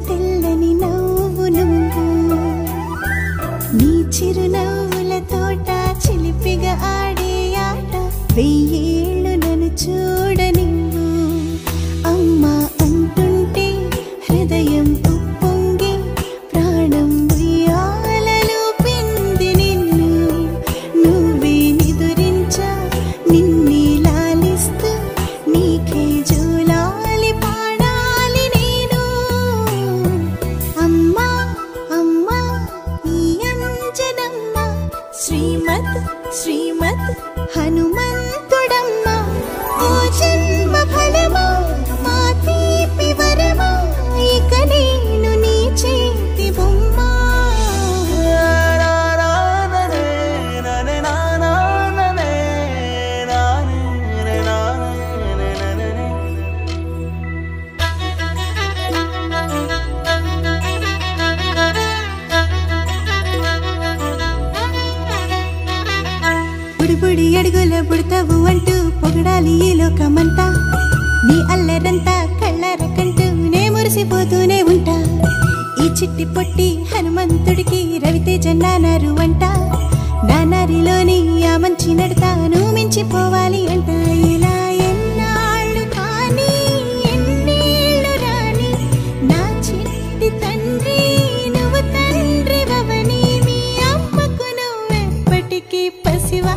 తెల్లని నవ్వు నువ్వు నీ చిరునవ్వుల తోట చిలిపిగా ఆడే ఆట వెయ్యేళ్ళు నన్ను చూడనివ్వు అమ్మా అంటుంటే హృదయం ఉప్పొంగి ప్రాణం ఉయ్యాలలో పింది నిన్ను నువ్వే నిదురించా నిన్నే లాలిస్తూ నీకే జోలాలి పాడాలి నేను అమ్మా అమ్మా ఈ అంజనమ్మ శ్రీమత్ శ్రీమత్ హనుమంతుడమ్మ ఓ జన్మ ఫలమా మా తీపి వరమా ఇక నేను నీ చేతి బొమ్మ బుడి అడుగుల బుడతావు అంటూ పొగడాలి ఈ లోకమంతా నీ అల్లరంతా కళ్ళారకంటూ నే మురిసిపోతూనే ఉంటా ఈ చిట్టి పొట్టి హనుమంతుడికి రవితేజ నానారు అంట నానారిలోని ఆ మంచి నడతాను మించిపోవాలి అంట ఇలా ఎన్నాళ్ళు కానీ ఎన్నేళ్ళు రాని నా చిట్టి తండ్రి నువ్వు తండ్రి వవని మీ అమ్మకు నువ్వెప్పటికీ పసివా